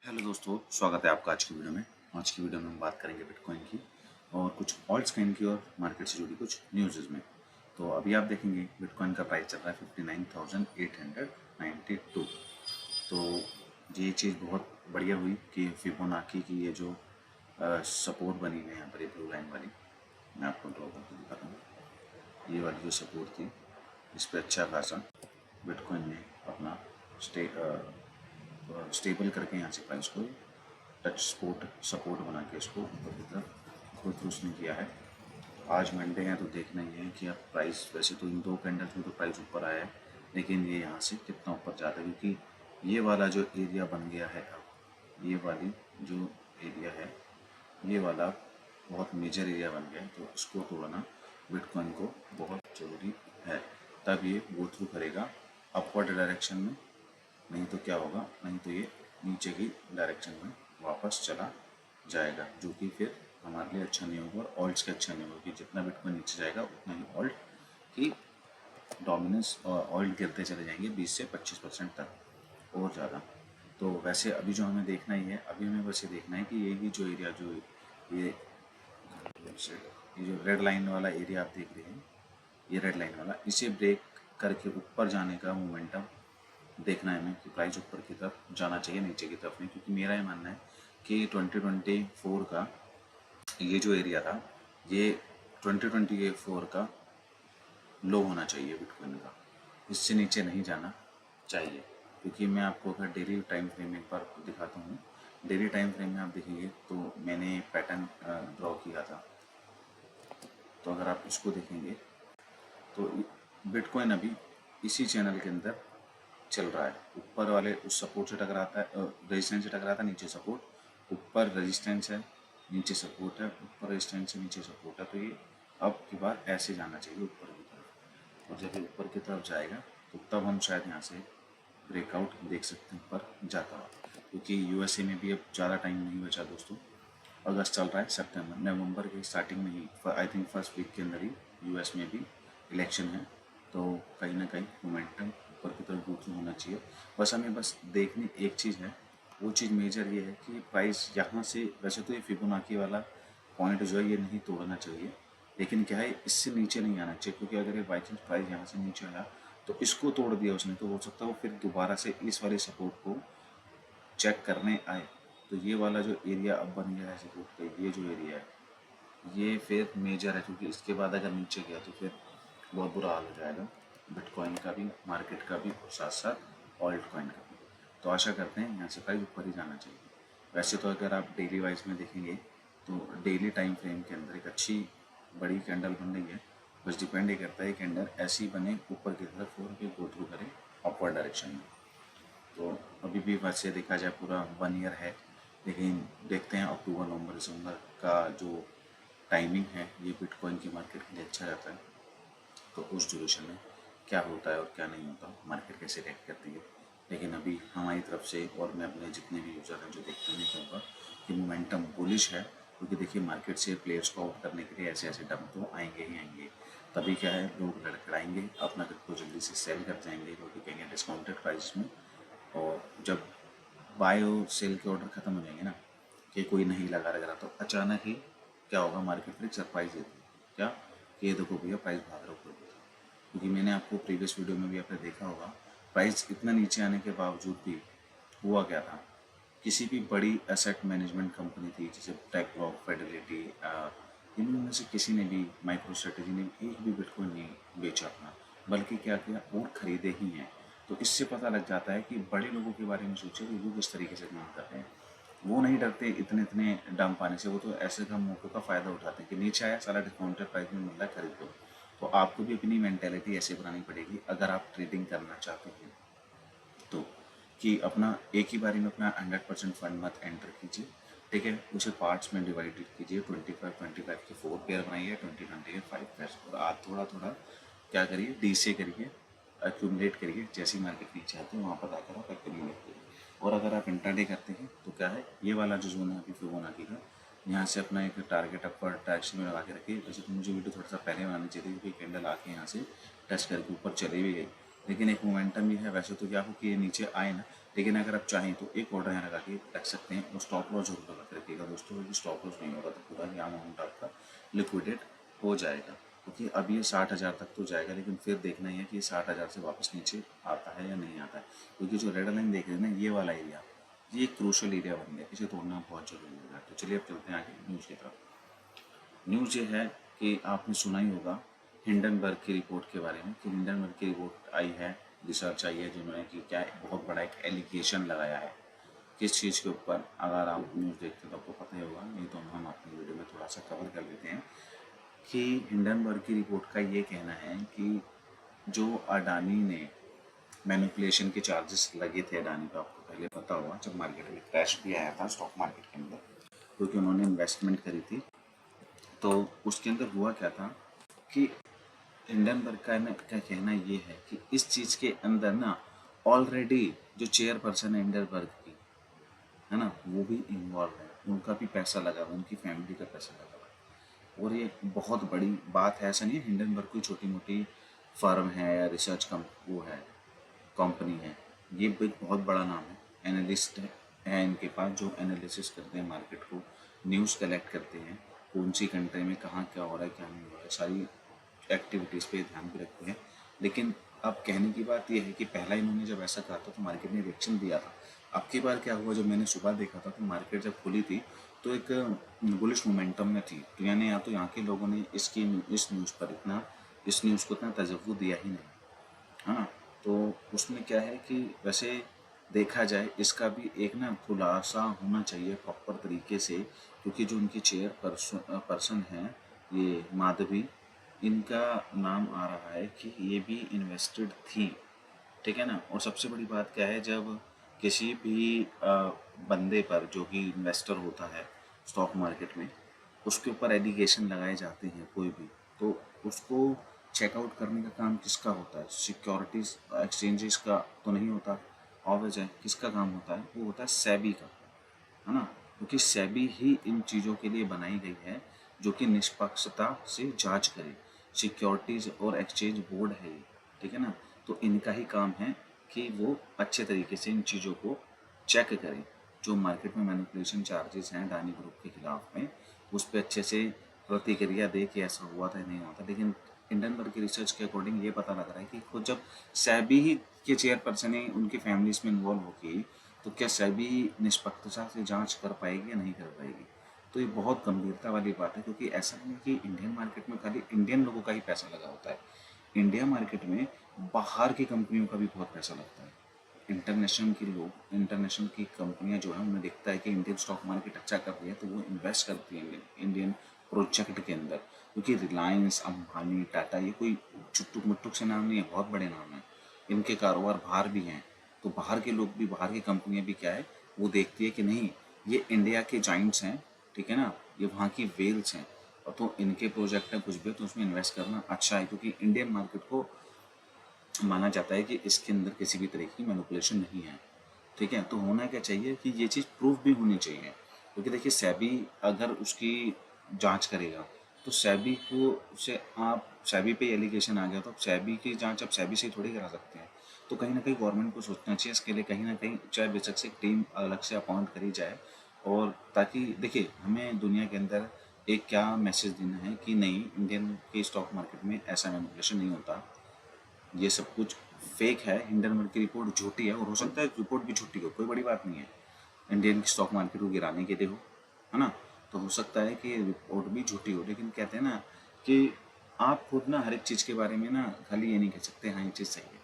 Hello दोस्तों, स्वागत है आपका आज की वीडियो में। आज की वीडियो में हम बात करेंगे बिटकॉइन की और कुछ ऑल्ट्स कॉइन की और मार्केट से जुड़ी कुछ न्यूज़ में। तो अभी आप देखेंगे बिटकॉइन का प्राइस चल रहा है 59,892। तो ये चीज़ बहुत बढ़िया हुई कि फिबोनाची की ये जो सपोर्ट बनी हुई है यहाँ पर, ये ब्लू लाइन वाली, मैं आपको ड्रॉ करके दिखाता हूँ। ये वाली जो सपोर्ट थी, इस पर अच्छा खासा बिटकॉइन ने अपना स्टेबल करके यहाँ से प्राइस को टच सपोर्ट बना के इसको ऊपर की तरफ खुद उसने किया है। आज मंडे है तो देखना ये है कि अब प्राइस, वैसे तो इन दो कैंडल्स में तो प्राइस ऊपर आया है, लेकिन ये यहाँ से कितना ऊपर जाता है, क्योंकि ये वाला जो एरिया बन गया है, अब ये वाली जो एरिया है, ये वाला बहुत मेजर एरिया बन गया है। तो इसको तोड़ना बिटकॉइन को बहुत ज़रूरी है, तब ये गो थ्रू करेगा अपवर्ड डायरेक्शन में। नहीं तो क्या होगा, नहीं तो ये नीचे की डायरेक्शन में वापस चला जाएगा, जो कि फिर हमारे लिए अच्छा नहीं होगा और ऑल्ट्स के अच्छा नहीं होगा, कि जितना बिटकॉइन नीचे जाएगा उतना ही ऑल्ट की डोमिनेंस और ऑल्ट गिरते चले जाएंगे 20 से 25% तक और ज़्यादा। तो वैसे अभी जो हमें देखना ही है, अभी हमें बस ये देखना है कि यही जो एरिया, जो ये जो रेड लाइन वाला एरिया आप देख रहे हैं, ये रेड लाइन वाला, इसे ब्रेक करके ऊपर जाने का मोमेंटम देखना है हमें, कि प्राइस ऊपर की तरफ जाना चाहिए, नीचे की तरफ नहीं। क्योंकि मेरा ये मानना है कि 2024 का ये जो एरिया था, ये 2024 का लो होना चाहिए बिटकॉइन का, इससे नीचे नहीं जाना चाहिए। क्योंकि मैं आपको अगर डेली टाइम फ्रेम एक बार दिखाता हूँ, डेली टाइम फ्रेम में आप देखेंगे तो मैंने पैटर्न ड्रॉ किया था। तो अगर आप इसको देखेंगे तो बिटकॉइन अभी इसी चैनल के अंदर चल रहा है। ऊपर वाले उस सपोर्ट से टकराता है, रेजिस्टेंस से टकराता है, नीचे सपोर्ट, ऊपर रेजिस्टेंस है, नीचे सपोर्ट है, ऊपर रेजिस्टेंस है, नीचे सपोर्ट है। तो ये अब की बार ऐसे जाना चाहिए ऊपर की तरफ, और जब ये ऊपर की तरफ जाएगा तो तब हम शायद यहाँ से ब्रेकआउट देख सकते हैं ऊपर जाता हुआ। क्योंकि यूएसए में भी अब ज़्यादा टाइम नहीं बचा दोस्तों, अगस्त चल रहा है, सितंबर नवंबर की स्टार्टिंग में ही, आई थिंक फर्स्ट वीक के अंदर ही यूएस में भी इलेक्शन है। तो कहीं ना कहीं मोमेंटम ऊपर की तरफ गो होना चाहिए। बस हमें बस देखनी एक चीज़ है, वो चीज़ मेजर ये है कि प्राइस यहाँ से, वैसे तो ये फिबोनाची वाला पॉइंट जो है ये नहीं तोड़ना चाहिए, लेकिन क्या है, इससे नीचे नहीं आना चाहिए। क्योंकि अगर ये बाई चांस प्राइस यहाँ से नीचे आया तो इसको तोड़ दिया उसने, तो हो सकता है वो फिर दोबारा से इस वाले सपोर्ट को चेक करने आए। तो ये वाला जो एरिया अब बन गया है सपोर्ट का, ये जो एरिया है ये फिर मेजर है, क्योंकि इसके बाद अगर नीचे गया तो फिर बहुत बुरा हाल हो जाएगा बिटकॉइन का भी, मार्केट का भी, और साथ साथ ऑल्ट कॉइन का भी। तो आशा करते हैं यहाँ से प्राइस ऊपर ही जाना चाहिए। वैसे तो अगर आप डेली वाइज में देखेंगे तो डेली टाइम फ्रेम के अंदर एक अच्छी बड़ी कैंडल बन रही है। बस डिपेंड ये करता है कैंडल ऐसी बने ऊपर की तरफ और गो थ्रू करे अपवर्ड डायरेक्शन में। तो अभी भी वैसे देखा जाए पूरा 1 ईयर है, लेकिन देखते हैं अक्टूबर नवंबर दिसंबर का जो टाइमिंग है ये बिटकॉइन की मार्केट के लिए अच्छा रहता है। तो उस ड्यूरेशन में क्या होता है और क्या नहीं होता, मार्केट कैसे रिएक्ट करती है। लेकिन अभी हमारी तरफ से और मैं अपने जितने भी यूज़र हैं जो देखते हैं, कहूँगा कि मोमेंटम बुलिश है। क्योंकि देखिए, मार्केट से प्लेयर्स को आउट करने के लिए ऐसे ऐसे डंप तो आएंगे ही आएंगे। तभी क्या है, लोग लड़खड़ाएंगे, अपना खुद को जल्दी से सेल कर जाएंगे, क्योंकि कहेंगे डिस्काउंटेड प्राइस में। और जब बाय और सेल के ऑर्डर ख़त्म हो जाएंगे ना, कि कोई नहीं लगा रहा, तो अचानक ही क्या होगा, मार्केट फिर एक सरप्राइज देती है। क्या कि ये देखो भैया, प्राइस भाग रहा ऊपर की तरफ। क्योंकि मैंने आपको प्रीवियस वीडियो में भी आपने देखा होगा, प्राइस इतना नीचे आने के बावजूद भी हुआ क्या था, किसी भी बड़ी एसेट मैनेजमेंट कंपनी थी जैसे टेकलॉग, फेडरलिटी, इनमें से किसी ने भी, माइक्रो स्ट्रेटेजी ने एक भी बिटकॉइन नहीं बेचा अपना, बल्कि क्या किया, और ख़रीदे ही हैं। तो इससे पता लग जाता है कि बड़े लोगों के बारे में सोचे कि वो किस तरीके से काम कर रहे हैं। वो नहीं डरते इतने इतने डंप आने से, वो तो ऐसे कम मौक़ों का फ़ायदा उठाते हैं कि नीचे आया, सारा डिस्काउंटेड प्राइस में मिल रहा है, खरीद लो। तो आपको भी अपनी मेंटेलिटी ऐसे बनानी पड़ेगी अगर आप ट्रेडिंग करना चाहते हैं तो, कि अपना एक ही बारी में अपना 100% फंड मत एंटर कीजिए, ठीक है। उसे पार्ट्स में डिवाइडेड कीजिए, 25-25 के 4 पेयर बनाइए, 20-20 के 5 पेयर, और आप थोड़ा थोड़ा क्या करिए, डी से करिए, एक्यूमुलेट करिए। जैसी मार्केट नीचे आती है वहाँ पर आकर आप एक्यूमुलेट करिए। और अगर आप इंट्राडे करते हैं तो क्या है, ये वाला जो जोन है अभी फिबोनाची का, यहाँ से अपना एक टारगेट अपर डायरेक्शन में लगा के रखिए। वैसे तो मुझे वीडियो थोड़ा सा पहले बनानी चाहिए थी, क्योंकि कैंडल आके यहाँ से टच करके ऊपर चली भी गई लेकिन एक मोमेंटम ये है। वैसे तो क्या हो कि ये नीचे आए ना, लेकिन अगर आप चाहें तो एक ऑर्डर यहाँ लगा के रख सकते हैं और स्टॉप लॉस जरूर लगा के रखिएगा दोस्तों, क्योंकि स्टॉप लॉस नहीं होगा तो पूरा ही अमाउंट आपका लिक्विडेट हो जाएगा। क्योंकि अब ये 60,000 तक तो जाएगा, लेकिन फिर देखना ही है कि ये 60,000 से वापस नीचे आता है या नहीं आता है। क्योंकि जो रेड लाइन देख रहे हैं ना, ये वाला एरिया, ये एक क्रूशल एरिया बन गया, इसे तोड़ना बहुत जरूरी होगा। तो चलिए अब चलते हैं आगे न्यूज़ की तरफ। न्यूज़ ये है कि आपने सुना ही होगा हिंडनबर्ग की रिपोर्ट के बारे में, कि हिंडनबर्ग की रिपोर्ट आई है, रिसर्च आई है, जिन्होंने कि क्या बहुत बड़ा एक एलिगेशन लगाया है। किस चीज़ के ऊपर, अगर आप न्यूज़ देखते हैं तो आपको पता ही होगा, नहीं तो हम अपनी वीडियो में थोड़ा सा कवर कर लेते हैं। कि हिंडनबर्ग की रिपोर्ट का ये कहना है कि जो अडानी ने मैनिपुलेशन के चार्जेस लगे थे अडानी पे, आपको पहले पता होगा जब मार्केट में क्रैश भी आया था स्टॉक मार्केट के अंदर, क्योंकि उन्होंने इन्वेस्टमेंट करी थी। तो उसके अंदर हुआ क्या था कि हिंडनबर्ग का कहना ये है कि इस चीज़ के अंदर ना ऑलरेडी जो चेयरपर्सन है हिंडनबर्ग की, है ना, वो भी इन्वॉल्व है, उनका भी पैसा लगा हुआ, उनकी फैमिली का पैसा लगा हुआ है। और ये बहुत बड़ी बात है, ऐसा नहीं है हिंडनबर्ग कोई छोटी मोटी फर्म है या रिसर्च वो है, कंपनी है। ये एक बहुत बड़ा नाम है, एनालिस्ट है इनके पास, जो एनालिसिस करते हैं मार्केट को, न्यूज़ कलेक्ट करते हैं, कौन सी कंट्री में कहाँ क्या हो रहा है क्या नहीं हो रहा है, सारी एक्टिविटीज़ पे ध्यान भी रखते हैं। लेकिन अब कहने की बात यह है कि पहला इन्होंने जब ऐसा कहा था तो मार्केट ने रिएक्शन दिया था। अब की बार क्या हुआ, जब मैंने सुबह देखा था तो मार्केट जब खुली थी तो एक बुलिश मोमेंटम में थी। तो यानी या तो यहाँ के लोगों ने इस न्यूज़ पर इतना, इस न्यूज़ को इतना तवज्जो दिया ही नहीं। हाँ, तो उसमें क्या है कि वैसे देखा जाए इसका भी एक ना खुलासा होना चाहिए प्रॉपर तरीके से, क्योंकि जो उनकी चेयर पर्सन है ये माधवी, इनका नाम आ रहा है कि ये भी इन्वेस्टेड थी, ठीक है ना। और सबसे बड़ी बात क्या है, जब किसी भी बंदे पर जो कि इन्वेस्टर होता है स्टॉक मार्केट में, उसके ऊपर एलिगेशन लगाए जाते हैं कोई भी, तो उसको चेकआउट करने का काम किसका होता है? सिक्योरिटीज एक्सचेंजेस का तो नहीं होता। और वजह किसका काम होता है? वो होता है सेबी का, है ना। क्योंकि सेबी ही इन चीज़ों के लिए बनाई गई है, जो कि निष्पक्षता से जांच करे। सिक्योरिटीज और एक्सचेंज बोर्ड है ये, ठीक है ना। तो इनका ही काम है कि वो अच्छे तरीके से इन चीज़ों को चेक करें। जो मार्केट में मैनिपुलेशन चार्जेस हैं अडानी ग्रुप के खिलाफ में, उस पर अच्छे से प्रतिक्रिया दे कि ऐसा हुआ था नहीं हुआ था। लेकिन हिंडनबर्ग की रिसर्च के अकॉर्डिंग ये पता लग रहा है कि खुद जब सेबी ही के चेयरपर्सन ही उनकी फैमिलीज में इन्वॉल्व होगी, तो क्या सेबी निष्पक्षता से जांच कर पाएगी या नहीं कर पाएगी? तो ये बहुत गंभीरता वाली बात है, क्योंकि ऐसा नहीं है कि इंडियन मार्केट में खाली इंडियन लोगों का ही पैसा लगा होता है। इंडिया मार्केट में बाहर की कंपनियों का भी बहुत पैसा लगता है। इंटरनेशनल की कंपनियां जो है, उन्हें दिखता है कि इंडियन स्टॉक मार्केट अच्छा कर रही है तो वो इन्वेस्ट करती है इंडियन प्रोजेक्ट के अंदर। क्योंकि रिलायंस, अंबानी, टाटा, ये कोई चुटुक मुट्टुक से नाम नहीं है, बहुत बड़े नाम हैं। इनके कारोबार बाहर भी हैं। तो बाहर के लोग भी, बाहर की कंपनियां भी क्या है, वो देखती है कि नहीं, ये इंडिया के जाइंट्स हैं, ठीक है ना, ये वहाँ की वेल्स हैं, और तो इनके प्रोजेक्ट है कुछ भी, तो उसमें इन्वेस्ट करना अच्छा है। क्योंकि इंडियन मार्केट को माना जाता है कि इसके अंदर किसी भी तरह की मैनिपुलेशन नहीं है, ठीक है। तो होना क्या चाहिए कि ये चीज़ प्रूफ भी होनी चाहिए। क्योंकि देखिए सेबी अगर उसकी जांच करेगा, तो सेबी को से आप सेबी पे एलिगेशन आ गया, तो सेबी की जांच आप सेबी से ही थोड़ी करा सकते हैं। तो कहीं ना कहीं गवर्नमेंट को सोचना चाहिए इसके लिए, कहीं ना कहीं चाहे बेशक से एक टीम अलग से अपॉइंट करी जाए। और ताकि देखिए, हमें दुनिया के अंदर एक क्या मैसेज देना है कि नहीं, इंडियन के स्टॉक मार्केट में ऐसा मैनिपुलेशन नहीं होता, ये सब कुछ फेक है, हिंडनबर्ग की रिपोर्ट झूठी है। और हो सकता है रिपोर्ट भी झूठी हो, कोई बड़ी बात नहीं है, इंडियन की स्टॉक मार्केट को गिराने के लिए हो, है ना। तो हो सकता है कि रिपोर्ट भी झूठी हो, लेकिन कहते हैं ना कि आप खुद ना हर एक चीज़ के बारे में ना खाली ये नहीं कह सकते हाँ ये चीज़ सही है,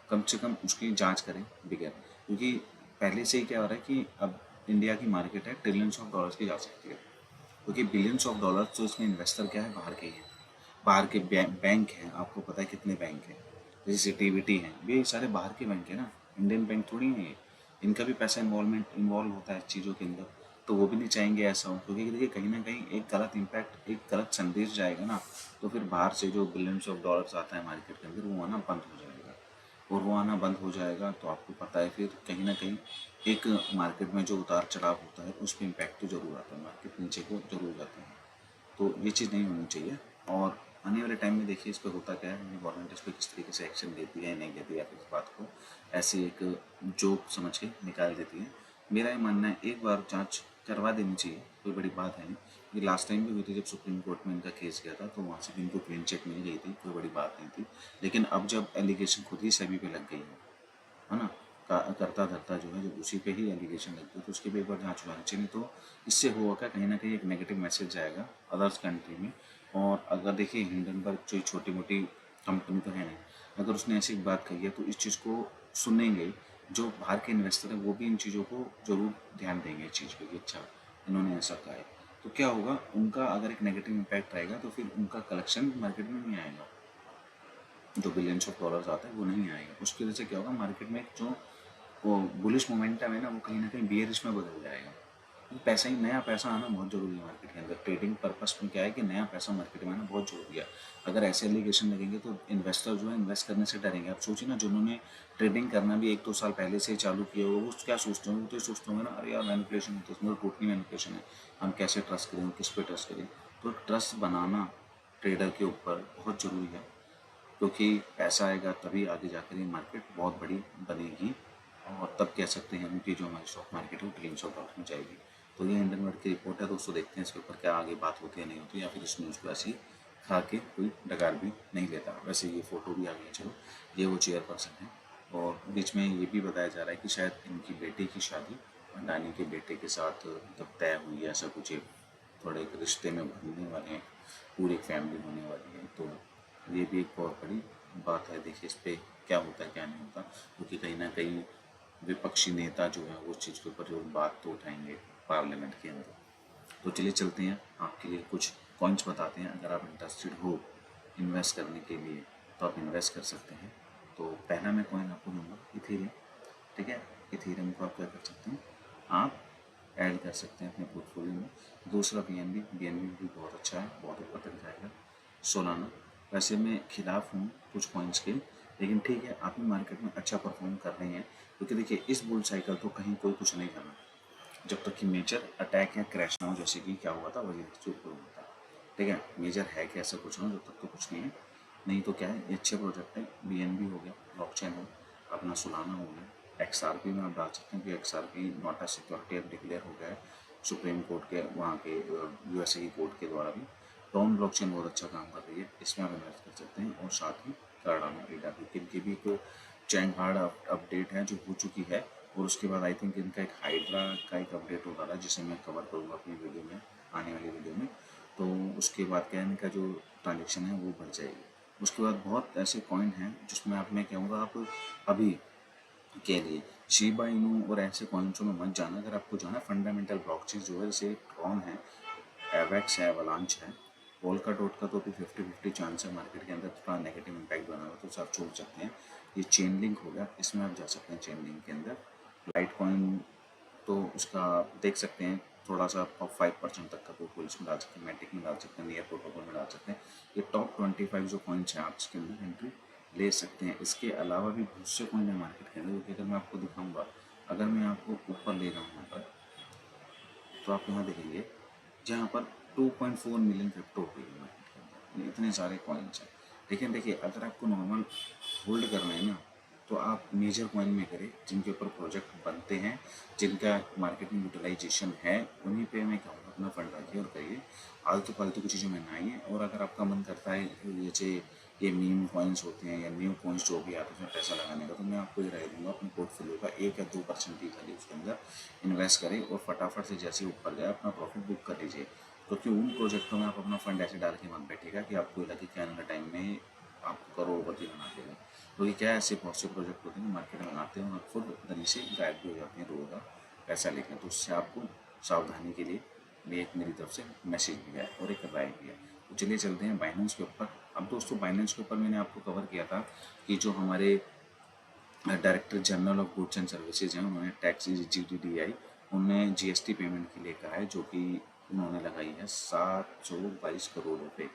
कम से कम उसकी जांच करें बगैर। क्योंकि पहले से ही क्या हो रहा है कि अब इंडिया की मार्केट है ट्रिलियंस ऑफ डॉलर्स की जा सकती है, क्योंकि बिलियंस ऑफ डॉलर्स तो इसमें इन्वेस्टर क्या है, बाहर के ही हैं। बाहर के बैंक हैं, आपको पता है कितने बैंक हैं, जैसे सिटीवीटी हैं, ये सारे बाहर के बैंक हैं ना, इंडियन बैंक थोड़ी हैं ये। इनका भी पैसा इन्वॉल्व होता है चीज़ों के अंदर। तो वो भी नहीं चाहेंगे ऐसा हो, क्योंकि देखिए कहीं ना कहीं एक गलत इम्पैक्ट, एक गलत संदेश जाएगा ना, तो फिर बाहर से जो बिलियंस ऑफ डॉलर्स आता है मार्केट के अंदर, वो आना बंद हो जाएगा। और वो आना बंद हो जाएगा तो आपको पता है फिर कहीं ना कहीं एक मार्केट में जो उतार चढ़ाव होता है उस पर इम्पैक्ट तो जरूर आता है, मार्केट नीचे को जरूर जाता है। तो ये चीज़ नहीं होनी चाहिए। और आने वाले टाइम में देखिए इस पर होता क्या है, गवर्नमेंट इस पर किस तरीके से एक्शन लेती है नहीं लेती है, या फिर इस बात को ऐसे एक जोक समझ के निकाल देती है। मेरा ये मानना है एक बार जांच करवा देनी चाहिए, कोई बड़ी बात है नहीं। ये लास्ट टाइम भी हुई थी जब सुप्रीम कोर्ट में इनका केस गया था, तो वहाँ से भी इनको क्लीन चिट मिल गई थी, कोई बड़ी बात नहीं थी। लेकिन अब जब एलिगेशन खुद ही सेबी पे लग गई है ना, करता धरता जो है जब उसी पे ही एलिगेशन लगती है, तो उसके भी एक बार जाँच होनी चाहिए। नहीं तो इससे होगा कहीं ना कहीं एक नेगेटिव मैसेज जाएगा अदर्स कंट्री में। और अगर देखिए हिंडनबर्ग जो छोटी मोटी कंपनी तो है नहीं, अगर उसने ऐसी एक बात कही है तो इस चीज़ को सुनेंगे जो बाहर के इन्वेस्टर हैं, वो भी इन चीज़ों को जरूर ध्यान देंगे इस चीज़ पे कि अच्छा इन्होंने ऐसा कहा है। तो क्या होगा, उनका अगर एक नेगेटिव इम्पैक्ट आएगा तो फिर उनका कलेक्शन मार्केट में नहीं आएगा, जो बिलियंस ऑफ डॉलर्स आता है वो नहीं आएगा। उसकी वजह से क्या होगा, मार्केट में जो वो बुलिश मोमेंटम है ना, वो कहीं ना कहीं बियरिश में बदल जाएगा। पैसा ही नया पैसा आना बहुत ज़रूरी है मार्केट के अंदर। ट्रेडिंग पर्पस में क्या है कि नया पैसा मार्केट में आना बहुत ज़रूरी है। अगर ऐसे एलिगेशन लगेंगे तो इन्वेस्टर जो है इन्वेस्ट करने से डरेंगे। आप सोचिए ना, जिन्होंने ट्रेडिंग करना भी 1-2 साल पहले से ही चालू किया होगा, वो क्या सोचते होंगे, वो तो ये सोचते होंगे ना, अरे यार मैनिपुलेशन होती है इसमें, तो टोटली मैनिपुलेशन है, हम कैसे ट्रस्ट करें, किस पे ट्रस्ट करें। तो ट्रस्ट बनाना ट्रेडर के ऊपर बहुत ज़रूरी है, क्योंकि पैसा आएगा तभी आगे जाकर ये मार्केट बहुत बड़ी बनेगी, और तब कह सकते हैं कि जो हमारी स्टॉक मार्केट है वो ट्रिलियंस ऑफ डॉलर में जाएगी। तो ये हिंडनबर्ग की रिपोर्ट है दोस्तों, देखते हैं इसके ऊपर क्या आगे बात होती है नहीं होती, या फिर इस न्यूज़ को ऐसे ही खा के कोई डकार भी नहीं लेता। वैसे ये फ़ोटो भी आ गई, चलो ये वो चेयरपर्सन है। और बीच में ये भी बताया जा रहा है कि शायद इनकी बेटे की शादी अंडानी के बेटे के साथ मतलब तय हुई है, ऐसा कुछ एक थोड़े एक रिश्ते में बनने वाले हैं, पूरी एक फैमिली होने वाली है। तो ये भी एक बहुत बड़ी बात है। देखिए इस पर क्या होता है क्या नहीं होता, क्योंकि कहीं ना कहीं विपक्षी नेता जो है वो उस चीज़ के ऊपर जो बात तो उठाएंगे पार्लियामेंट के अंदर। तो चलिए चलते हैं, आपके लिए कुछ कॉइन्स बताते हैं। अगर आप इंटरेस्टेड हो इन्वेस्ट करने के लिए तो आप इन्वेस्ट कर सकते हैं। तो पहला मैं कॉइन आपको दूंगा इथेरियम। ठीक है, इथेरियम को आप क्या कर सकते हैं, आप ऐड कर सकते हैं अपने पोर्टफोलियो में। दूसरा बी एन बी भी बहुत अच्छा है, बहुत ऊपर तक जाएगा। सोलाना, वैसे मैं खिलाफ हूँ कुछ पॉइंट्स के, लेकिन ठीक है आप भी मार्केट में अच्छा परफॉर्म कर रहे हैं, क्योंकि देखिए इस बुल साइकिल तो कहीं कोई कुछ नहीं करना जब तक कि मेजर अटैक या क्रैश ना हो, जैसे कि क्या हुआ था वही जो ऊपर हुआ था। ठीक है, मेजर है कि ऐसा कुछ ना हो, जब तक तो कुछ नहीं है। नहीं तो क्या है, ये अच्छे प्रोजेक्ट है, बी हो गया, ब्लॉकचेन हो, अपना सोलाना हो गया, XRP में आप डाल सकते हैं कि XRP नॉट ए सिक्योरिटी अब डिक्लेयर हो गया है सुप्रीम कोर्ट के वहाँ के USA की कोर्ट के द्वारा भी। टॉन ब्लॉकचेन बहुत अच्छा काम कर रही है, इसमें आप इन्वेस्ट कर सकते हैं। और साथ ही कार्डानो एडा की भी एक चैंग हार्ड अपडेट है जो हो चुकी है, और उसके बाद आई थिंक इनका एक हाइड्रा का एक अपडेट होगा था जिसे मैं कवर करूँगा अपनी वीडियो में, आने वाली वीडियो में। तो उसके बाद क्या है, इनका जो ट्रांजेक्शन है वो बढ़ जाएगी। उसके बाद बहुत ऐसे कॉइन हैं जिसमें आप, मैं कहूँगा आप अभी के लिए शिबा इनू और ऐसे कॉइन्सों में मत जाना। अगर आपको जाना फंडामेंटल ब्लॉकचेन जो है, जैसे ट्रॉन है, एवेक्स है, अवलांच है, पोल्का डॉट का तो भी 50-50 चांस है मार्केट के अंदर थोड़ा नेगेटिव इम्पैक्ट बना हुआ, तो आप छोड़ सकते हैं। ये चेन लिंक हो गया, इसमें आप जा सकते हैं चेन लिंक के अंदर। लाइट कॉइन तो उसका आप देख सकते हैं, थोड़ा सा आप 5% तक का पोर्टफोलियो इसमें डाल सकते हैं, मैटिक में डाल सकते हैं, नियर प्रोटोकॉल में डाल सकते हैं। ये टॉप 25 जो कॉइन्स हैं आप इसके अंदर एंट्री ले सकते हैं। इसके अलावा भी बहुत से कॉइन है मार्केट के अंदर, क्योंकि अगर मैं आपको दिखाऊंगा, अगर मैं आपको ऊपर ले रहा हूँ यहाँ पर, तो आप यहाँ देखेंगे जहाँ पर 2.4 मिलियन क्रिप्टो हो गई है मार्केट के अंदर, इतने सारे कॉइन्स हैं। लेकिन देखिए अगर आपको नॉर्मल होल्ड करना है ना, तो आप मेजर कॉइन में करें जिनके ऊपर प्रोजेक्ट बनते हैं, जिनका मार्केट में यूटिलाइजेशन है, उन्हीं पे मैं कहूँगा अपना फंड रखिए और करिए। आलतू फालतू की चीज़ों में ना आइए। और अगर आपका मन करता है जैसे ये मीम कॉइन्स होते हैं या न्यू कॉइन्स जो भी आते हैं उसमें पैसा लगाने का, तो मैं आपको ये राय दूंगा अपने पोर्टफोलियो का 1 या 2% ही खाली उसके अंदर इन्वेस्ट करें, और फटाफट से जैसे ऊपर जाए अपना प्रॉफिट बुक कर लीजिए। क्योंकि उन प्रोजेक्टों में आप अपना फंड ऐसे डाल के मत बैठेगा कि आपको लगे कि आने वाले टाइम में आपको करोड़पति बना देगा। क्योंकि क्या है, ऐसे बहुत से प्रोजेक्ट होते हैं मार्केट में आते हैं और खुद दनी से गायब भी हो जाते हैं रोड का पैसा लेकर। तो उससे आपको सावधानी के लिए भी एक मेरी तरफ से मैसेज भी है और एक राय भी है। तो चलिए चलते हैं बाइनेंस के ऊपर। अब दोस्तों बाइनेंस के ऊपर मैंने आपको कवर किया था कि जो हमारे director general of goods and services हैं, उन्होंने टैक्स GTDI उन्होंने GST पेमेंट के लिए कहा है, जो कि उन्होंने लगाई है 722 करोड़ रुपए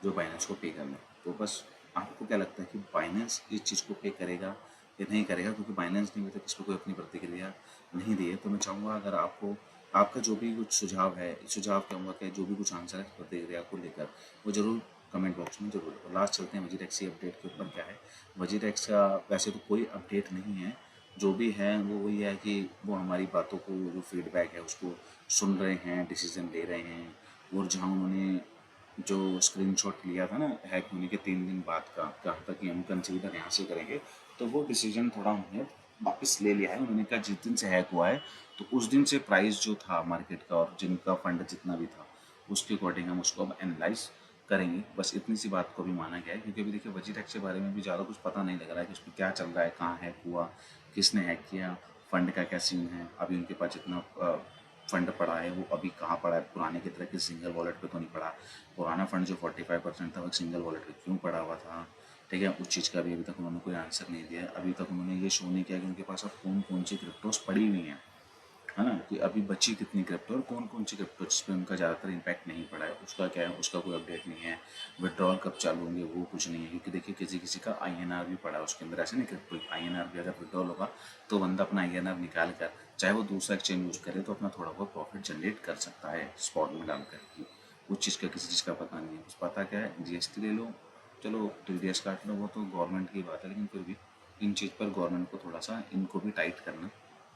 जो बाइनेंस को पे करना है। तो बस आपको क्या लगता है कि बाइनेंस इस चीज़ को पे करेगा या नहीं करेगा? क्योंकि बाइनेंस ने अभी तक इस पर कोई अपनी प्रतिक्रिया नहीं दी है। तो मैं चाहूँगा अगर आपको आपका जो भी कुछ सुझाव है, सुझाव कहूँगा कि जो भी कुछ आंसर है इस प्रतिक्रिया को लेकर, वो ज़रूर कमेंट बॉक्स में जरूर बताओ। लास्ट चलते हैं वजीरेक्स की अपडेट के ऊपर क्या है। वजीरेक्स का वैसे तो कोई अपडेट नहीं है, जो भी है वो वही है कि वो हमारी बातों को, जो फीडबैक है उसको सुन रहे हैं, डिसीजन ले रहे हैं। और जहाँ उन्होंने जो स्क्रीनशॉट लिया था ना हैक होने के 3 दिन बाद का, कहा था कि हम कंसीडर यहाँ से करेंगे, तो वो डिसीजन थोड़ा उन्होंने वापस ले लिया है। उन्होंने कहा जिस दिन से हैक हुआ है तो उस दिन से प्राइस जो था मार्केट का और जिनका फंड जितना भी था उसके अकॉर्डिंग हम उसको अब एनालाइज करेंगे। बस इतनी सी बात को भी माना गया है, क्योंकि अभी देखिए वजीरेक्स के बारे में भी ज़्यादा कुछ पता नहीं लग रहा है कि उसमें क्या चल रहा है, कहाँ हैक हुआ, किसने हैक किया, फंड का क्या सीन है, अभी उनके पास जितना फंड पड़ा है वो अभी कहाँ पड़ा है, पुराने की तरह किसी सिंगल वॉलेट पे तो नहीं पड़ा। पुराना फंड जो 45% था वो सिंगल वॉलेट पे क्यों पड़ा हुआ था, ठीक है, उस चीज़ का भी अभी तक उन्होंने कोई आंसर नहीं दिया है। अभी तक उन्होंने ये शो नहीं किया कि उनके पास अब कौन कौन सी क्रिप्टोस पड़ी हुई हैं, है ना, कि अभी बची कितनी क्रिप्टो और कौन कौन सी क्रिप्टो जिस पे उनका ज़्यादातर इम्पैक्ट नहीं पड़ा है, उसका क्या है, उसका कोई अपडेट नहीं है। विड्रॉल कब चालू होंगे वो कुछ नहीं है, क्योंकि देखिए किसी किसी का INR भी पड़ा है उसके अंदर, ऐसे नहीं क्रिप्टो INR भी अगर विड्रॉल होगा तो बंदा अपना INR निकाल कर चाहे वो दूसरा एक्सचेंज यूज़ करे तो अपना थोड़ा बहुत प्रॉफिट जनरेट कर सकता है स्पॉट में डालकर की। उस चीज़ का किसी चीज़ का पता नहीं है, बस पता क्या है GST ले लो, चलो TDS काट लो, वो तो गवर्नमेंट की बात है, लेकिन फिर भी इन चीज़ पर गवर्नमेंट को थोड़ा सा इनको भी टाइट करना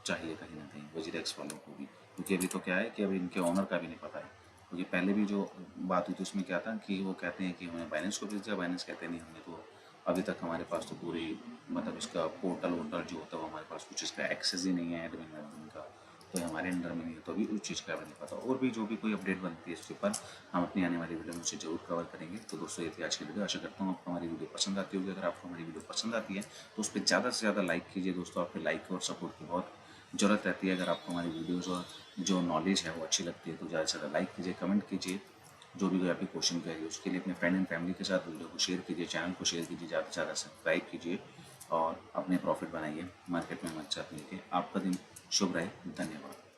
चाहिए कहीं ना कहीं, वजीरेक्स वालों को भी, क्योंकि अभी तो क्या है कि अभी इनके ऑनर का भी नहीं पता है। क्योंकि पहले भी जो बात हुई थी उसमें क्या था कि वो कहते हैं कि हमने बाइनेंस को भेज दिया, बाइनेंस कहते नहीं हमने तो अभी तक हमारे पास तो पूरी मतलब इसका पोर्टल वोर्टल जो होता है वो हमारे पास कुछ इसका एक्सेस ही नहीं है एडमिन वेडमिन का, तो ये हमारे अंडर में नहीं है, तो अभी उस चीज़ का भी नहीं पता। और भी जो भी कोई अपडेट बनती है इसके ऊपर हम अपनी आने वाली वीडियो में उसे जरूर कवर करेंगे। तो दोस्तों ये थी आज की वीडियो, आशा करता हूँ आपको हमारी वीडियो पसंद आती होगी। अगर आपको हमारी वीडियो पसंद आती है तो उस पर ज़्यादा से ज़्यादा लाइक कीजिए दोस्तों, आपके लाइक और सपोर्ट की बहुत ज़रूरत रहती है। अगर आपको हमारी वीडियोज़ और जो नॉलेज है वो अच्छी लगती है तो ज़्यादा से ज़्यादा लाइक कीजिए, कमेंट कीजिए, जो भी कोई आपकी क्वेश्चन करिए उसके लिए अपने फ्रेंड एंड फैमिली के साथ वीडियो को शेयर कीजिए, चैनल को शेयर कीजिए, ज़्यादा से ज़्यादा सब्सक्राइब कीजिए और अपने प्रॉफिट बनाइए, मार्केट में मत मिलकर। आपका दिन शुभ रहे, धन्यवाद।